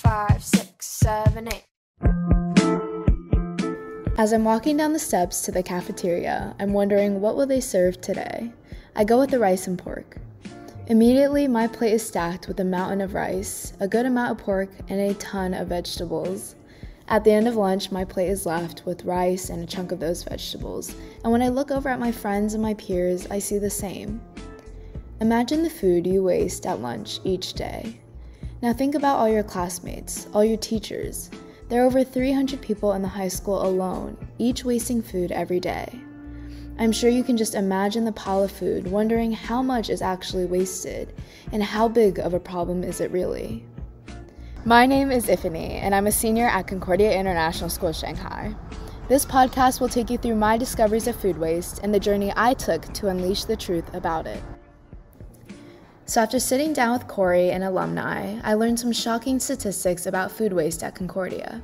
5, 6, 7, 8. As I'm walking down the steps to the cafeteria, I'm wondering what will they serve today. I go with the rice and pork. Immediately, my plate is stacked with a mountain of rice, a good amount of pork, and a ton of vegetables. At the end of lunch, my plate is left with rice and a chunk of those vegetables, and when I look over at my friends and my peers, I see the same. Imagine the food you waste at lunch each day. Now think about all your classmates, all your teachers. There are over 300 people in the high school alone, each wasting food every day. I'm sure you can just imagine the pile of food, wondering how much is actually wasted, and how big of a problem is it really? My name is Ifany, and I'm a senior at Concordia International School Shanghai. This podcast will take you through my discoveries of food waste and the journey I took to unleash the truth about it. So after sitting down with Corey and alumni, I learned some shocking statistics about food waste at Concordia.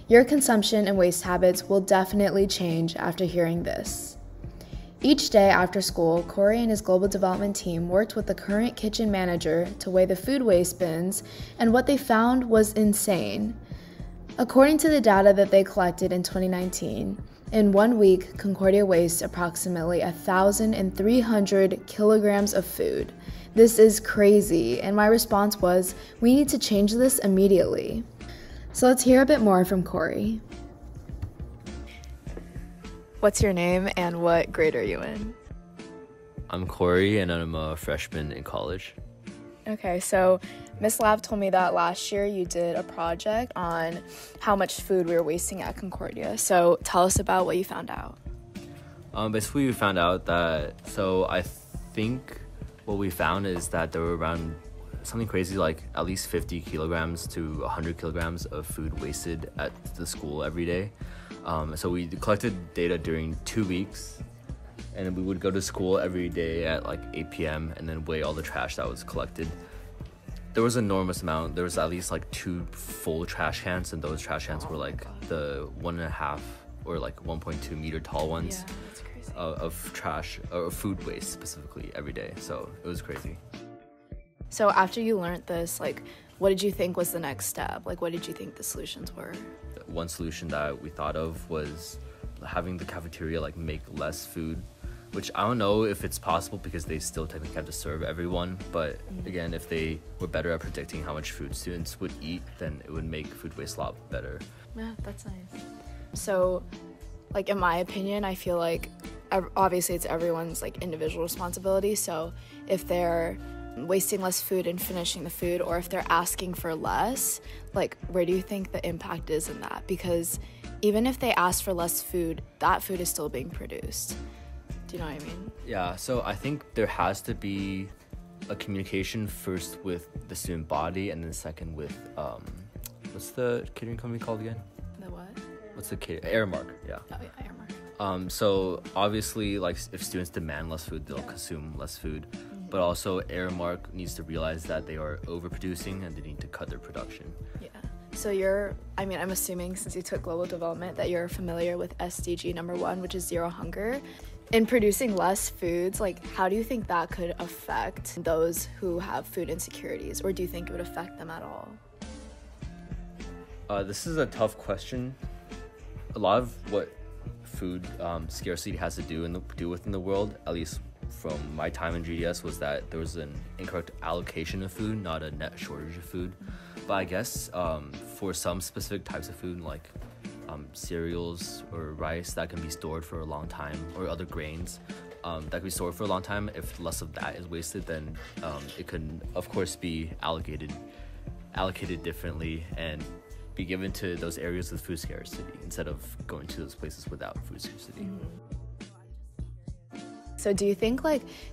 Your consumption and waste habits will definitely change after hearing this. Each day after school, Corey and his global development team worked with the current kitchen manager to weigh the food waste bins, and what they found was insane. According to the data that they collected in 2019, in 1 week, Concordia wastes approximately 1,300 kilograms of food. This is crazy, and my response was, we need to change this immediately. So let's hear a bit more from Corey. What's your name and what grade are you in? I'm Corey and I'm a freshman in college. Okay, so Ms. Lav told me that last year you did a project on how much food we were wasting at Concordia. So tell us about what you found out. Basically, we found out that, I think what we found is that there were around something crazy like at least 50 kilograms to 100 kilograms of food wasted at the school every day. So we collected data during 2 weeks, and we would go to school every day at like 8 p.m. and then weigh all the trash that was collected. There was an enormous amount. There was at least like 2 full trash cans, and those trash cans were like the 1.5 or like 1.2 meter tall ones. Yeah, that's crazy. Of trash or food waste specifically every day. So it was crazy. So after you learned this, what did you think was the next step? What did you think the solutions were? One solution that we thought of was having the cafeteria make less food, which I don't know if it's possible because they still technically have to serve everyone. But again, if they were better at predicting how much food students would eat, then it would make food waste a lot better. Yeah, that's nice. So, in my opinion, I feel obviously it's everyone's individual responsibility. So if they're wasting less food and finishing the food, or if they're asking for less, where do you think the impact is in that? Because even if they ask for less food, that food is still being produced. Do you know what I mean? Yeah, so I think there has to be a communication first with the student body, and then second with what's the catering company called again? The what? What's the Aramark? Yeah. Oh yeah, Aramark. So obviously, if students demand less food, they'll consume less food. But also, Aramark needs to realize that they are overproducing and they need to cut their production. Yeah. So I'm assuming since you took global development that you're familiar with SDG number 1, which is zero hunger. In producing less foods, how do you think that could affect those who have food insecurities, or do you think it would affect them at all? This is a tough question. A lot of what food scarcity has to do with in the world, at least from my time in GDS, was that there was an incorrect allocation of food, not a net shortage of food. But I guess for some specific types of food, cereals or rice that can be stored for a long time, or other grains that can be stored for a long time, if less of that is wasted, then it can of course be allocated differently and be given to those areas with food scarcity instead of going to those places without food scarcity. So do you think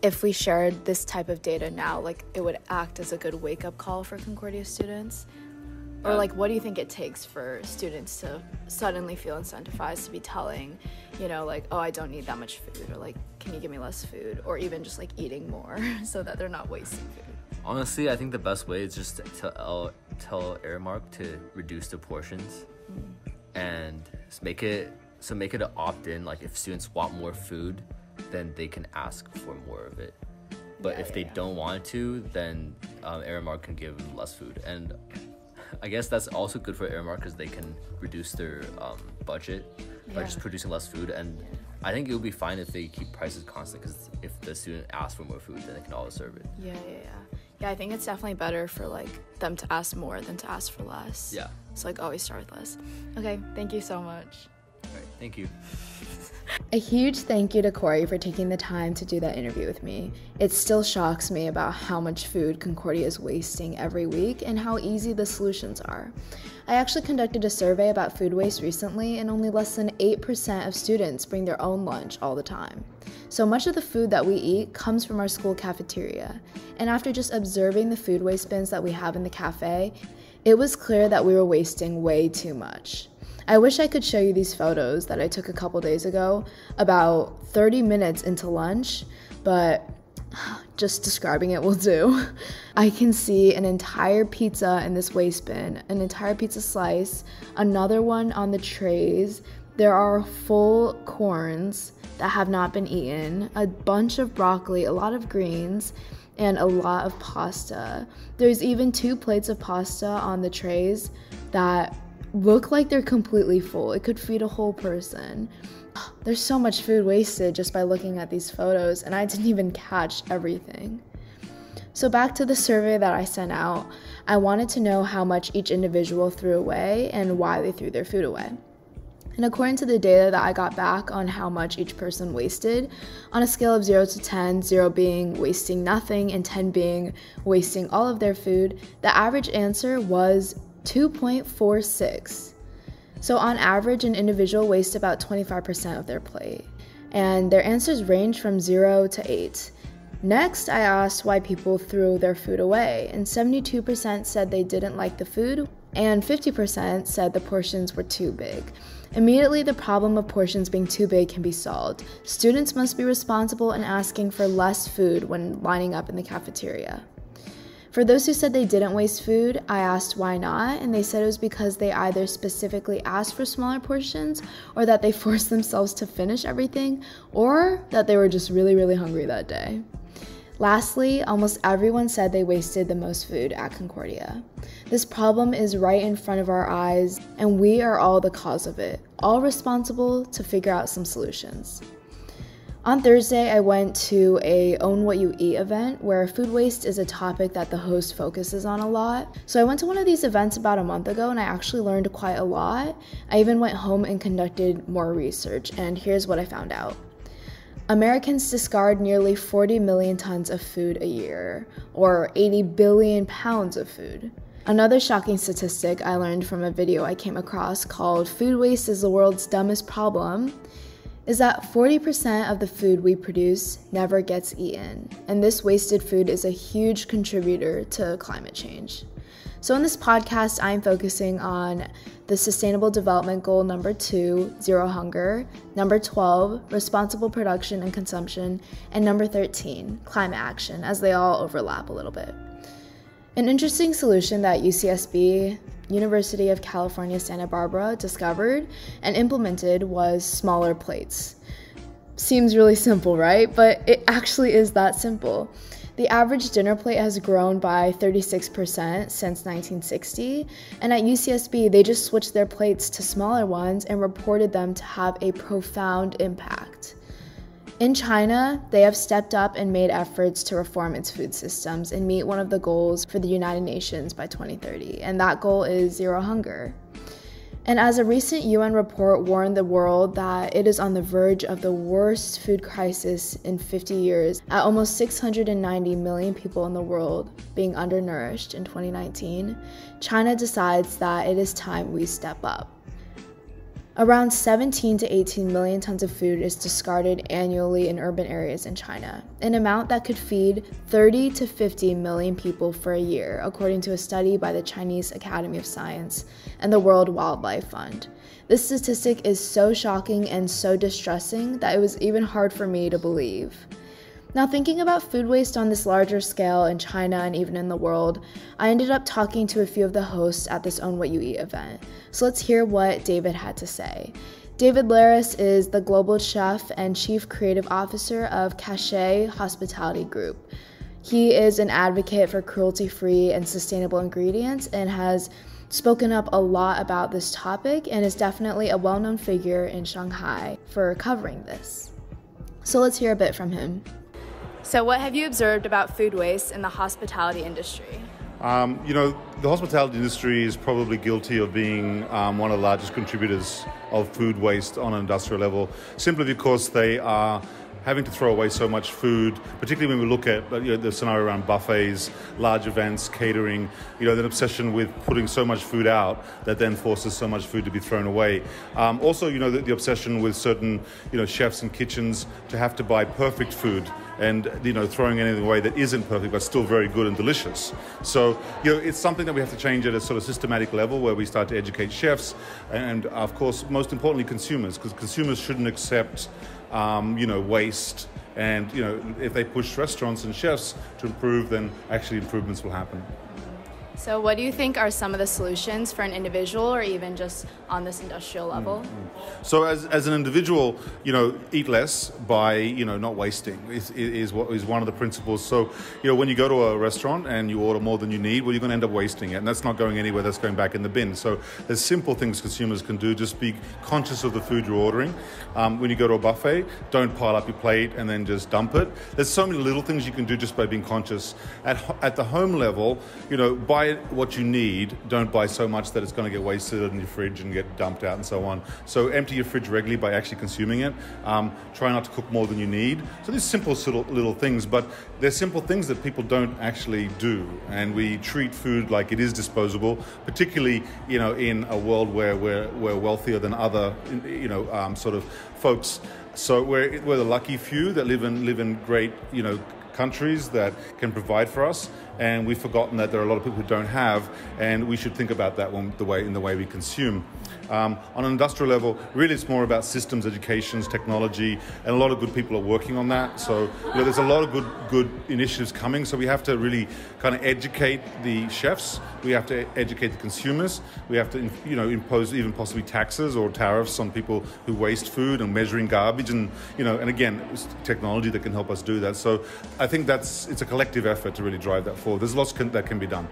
if we shared this type of data now, it would act as a good wake-up call for Concordia students? Or what do you think it takes for students to suddenly feel incentivized to be telling, oh, I don't need that much food, or can you give me less food, or even just eating more so that they're not wasting food? Honestly, I think the best way is just to tell Aramark to reduce the portions and make it an opt-in. If students want more food, then they can ask for more of it. But if they don't want to, then Aramark can give them less food. And I guess that's also good for Aramark because they can reduce their budget by just producing less food. And I think it would be fine if they keep prices constant, because if the student asks for more food, then they can always serve it. Yeah, I think it's definitely better for like them to ask more than to ask for less. Yeah. So like always start with less. Okay, thank you so much. All right, thank you. A huge thank you to Corey for taking the time to do that interview with me. It still shocks me about how much food Concordia is wasting every week and how easy the solutions are. I actually conducted a survey about food waste recently, and only less than 8% of students bring their own lunch all the time. So much of the food that we eat comes from our school cafeteria. And after just observing the food waste bins that we have in the cafe, it was clear that we were wasting way too much. I wish I could show you these photos that I took a couple days ago, about 30 minutes into lunch, but just describing it will do. I can see an entire pizza in this waste bin, an entire pizza slice, another one on the trays. There are full corns that have not been eaten, a bunch of broccoli, a lot of greens, and a lot of pasta. There's even 2 plates of pasta on the trays that look like they're completely full. It could feed a whole person. There's so much food wasted just by looking at these photos, and I didn't even catch everything. So back to the survey that I sent out, I wanted to know how much each individual threw away and why they threw their food away. And according to the data that I got back on how much each person wasted, on a scale of 0 to 10, 0 being wasting nothing and 10 being wasting all of their food, the average answer was 2.46. So on average, an individual wastes about 25% of their plate. And their answers range from 0 to 8. Next, I asked why people threw their food away, and 72% said they didn't like the food, and 50% said the portions were too big. Immediately, the problem of portions being too big can be solved. Students must be responsible in asking for less food when lining up in the cafeteria. For those who said they didn't waste food, I asked why not, and they said it was because they either specifically asked for smaller portions, or that they forced themselves to finish everything, or that they were just really, really hungry that day. Lastly, almost everyone said they wasted the most food at Concordia. This problem is right in front of our eyes, and we are all the cause of it, all responsible to figure out some solutions. On Thursday, I went to a Own What You Eat event where food waste is a topic that the host focuses on a lot. So I went to one of these events about a month ago, and I actually learned quite a lot. I even went home and conducted more research, and here's what I found out. Americans discard nearly 40 million tons of food a year, or 80 billion pounds of food. Another shocking statistic I learned from a video I came across called "Food Waste is the World's Dumbest Problem" is that 40% of the food we produce never gets eaten, and this wasted food is a huge contributor to climate change. So in this podcast, I'm focusing on the Sustainable Development Goal number 2, Zero Hunger, number 12, Responsible Production and Consumption, and number 13, Climate Action, as they all overlap a little bit. An interesting solution that UCSB, University of California, Santa Barbara, discovered and implemented was smaller plates. Seems really simple, right? But it actually is that simple. The average dinner plate has grown by 36% since 1960, and at UCSB, they just switched their plates to smaller ones and reported them to have a profound impact. In China, they have stepped up and made efforts to reform its food systems and meet one of the goals for the United Nations by 2030, and that goal is zero hunger. And as a recent UN report warned the world that it is on the verge of the worst food crisis in 50 years, at almost 690 million people in the world being undernourished in 2019, China decides that it is time we step up. Around 17 to 18 million tons of food is discarded annually in urban areas in China, an amount that could feed 30 to 50 million people for a year, according to a study by the Chinese Academy of Science and the World Wildlife Fund. This statistic is so shocking and so distressing that it was even hard for me to believe. Now, thinking about food waste on this larger scale in China and even in the world, I ended up talking to a few of the hosts at this Own What You Eat event. So let's hear what David had to say. David Laris is the global chef and chief creative officer of Cachet Hospitality Group. He is an advocate for cruelty-free and sustainable ingredients and has spoken up a lot about this topic and is definitely a well-known figure in Shanghai for covering this. So let's hear a bit from him. So what have you observed about food waste in the hospitality industry? The hospitality industry is probably guilty of being one of the largest contributors of food waste on an industrial level, simply because they are having to throw away so much food, particularly when we look at the scenario around buffets, large events, catering, the obsession with putting so much food out that then forces so much food to be thrown away. Also, the obsession with certain, chefs and kitchens to have to buy perfect food and, throwing anything away that isn't perfect but still very good and delicious. So, it's something that we have to change at a sort of systematic level where we start to educate chefs and, of course, most importantly, consumers, because consumers shouldn't accept waste, and if they push restaurants and chefs to improve, then actually improvements will happen. So what do you think are some of the solutions for an individual or even just on this industrial level? So as an individual, eat less by, not wasting is one of the principles. So, when you go to a restaurant and you order more than you need, well, you're going to end up wasting it, and that's not going anywhere, that's going back in the bin. So there's simple things consumers can do. Just be conscious of the food you're ordering. When you go to a buffet, don't pile up your plate and then just dump it. There's so many little things you can do just by being conscious. At the home level, buy what you need. Don't buy so much that it's going to get wasted in your fridge and get dumped out and so on. So empty your fridge regularly by actually consuming it. Try not to cook more than you need. So these simple little things, but they're simple things that people don't actually do. And we treat food like it is disposable, particularly in a world where we're wealthier than other sort of folks. So we're the lucky few that live in great countries that can provide for us, and we've forgotten that there are a lot of people who don't have, and we should think about that in the way we consume. On an industrial level, really it's more about systems, educations, technology, and a lot of good people are working on that. So there's a lot of good initiatives coming, so we have to really kind of educate the chefs, we have to educate the consumers, we have to impose even possibly taxes or tariffs on people who waste food and measuring garbage, and and again, it's technology that can help us do that. So I think it's a collective effort to really drive that forward. There's lots that can be done.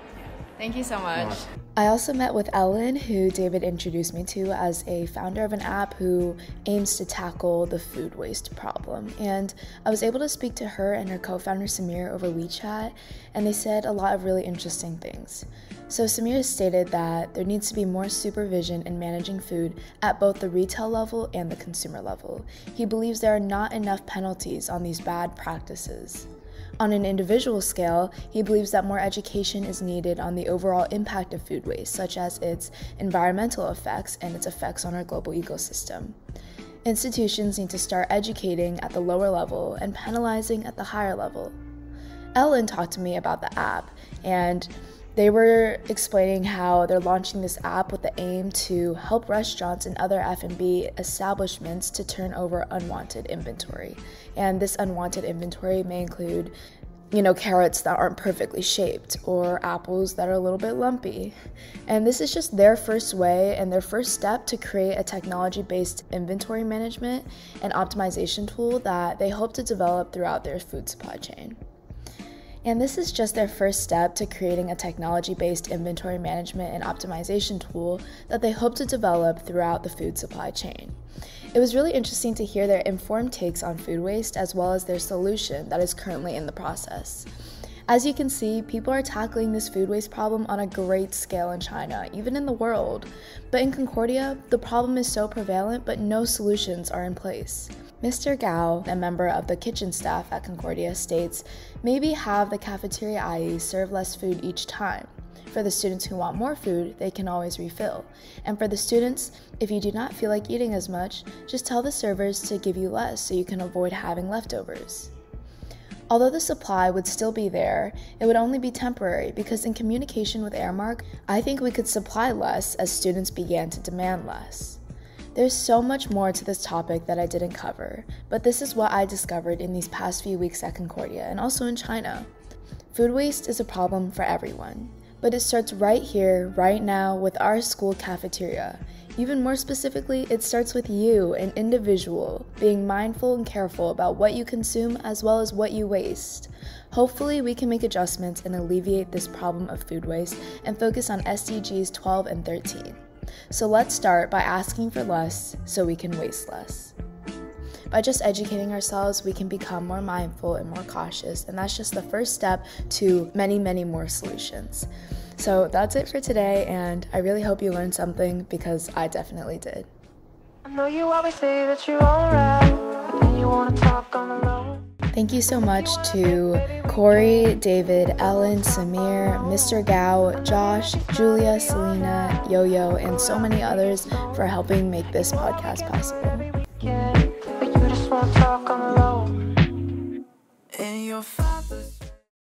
Thank you so much. I also met with Ellen, who David introduced me to as a founder of an app who aims to tackle the food waste problem. And I was able to speak to her and her co-founder Samir over WeChat, and they said a lot of really interesting things. So Samir stated that there needs to be more supervision in managing food at both the retail level and the consumer level. He believes there are not enough penalties on these bad practices. On an individual scale, he believes that more education is needed on the overall impact of food waste, such as its environmental effects and its effects on our global ecosystem. Institutions need to start educating at the lower level and penalizing at the higher level. Ellen talked to me about the app, and they were explaining how they're launching this app with the aim to help restaurants and other F&B establishments to turn over unwanted inventory. And this unwanted inventory may include, carrots that aren't perfectly shaped or apples that are a little bit lumpy. And this is just their first way and their first step to create a technology-based inventory management and optimization tool that they hope to develop throughout their food supply chain. And this is just their first step to creating a technology-based inventory management and optimization tool that they hope to develop throughout the food supply chain. It was really interesting to hear their informed takes on food waste as well as their solution that is currently in the process. As you can see, people are tackling this food waste problem on a great scale in China, even in the world. But in Concordia, the problem is so prevalent, but no solutions are in place. Mr. Gao, a member of the kitchen staff at Concordia, states, maybe have the cafeteria IE serve less food each time. For the students who want more food, they can always refill. And for the students, if you do not feel like eating as much, just tell the servers to give you less so you can avoid having leftovers. Although the supply would still be there, it would only be temporary because in communication with Airmark, I think we could supply less as students began to demand less. There's so much more to this topic that I didn't cover, but this is what I discovered in these past few weeks at Concordia and also in China. Food waste is a problem for everyone, but it starts right here, right now, with our school cafeteria. Even more specifically, it starts with you, an individual, being mindful and careful about what you consume as well as what you waste. Hopefully, we can make adjustments and alleviate this problem of food waste and focus on SDGs 12 and 13. So let's start by asking for less so we can waste less. By just educating ourselves, we can become more mindful and more cautious, and that's just the first step to many, many more solutions. So that's it for today, and I really hope you learned something because I definitely did. I know you always say that you're alright, but then you wanna talk on the low. Thank you so much to Corey, David, Ellen, Samir, Mr. Gao, Josh, Julia, Selena, Yo-Yo, and so many others for helping make this podcast possible.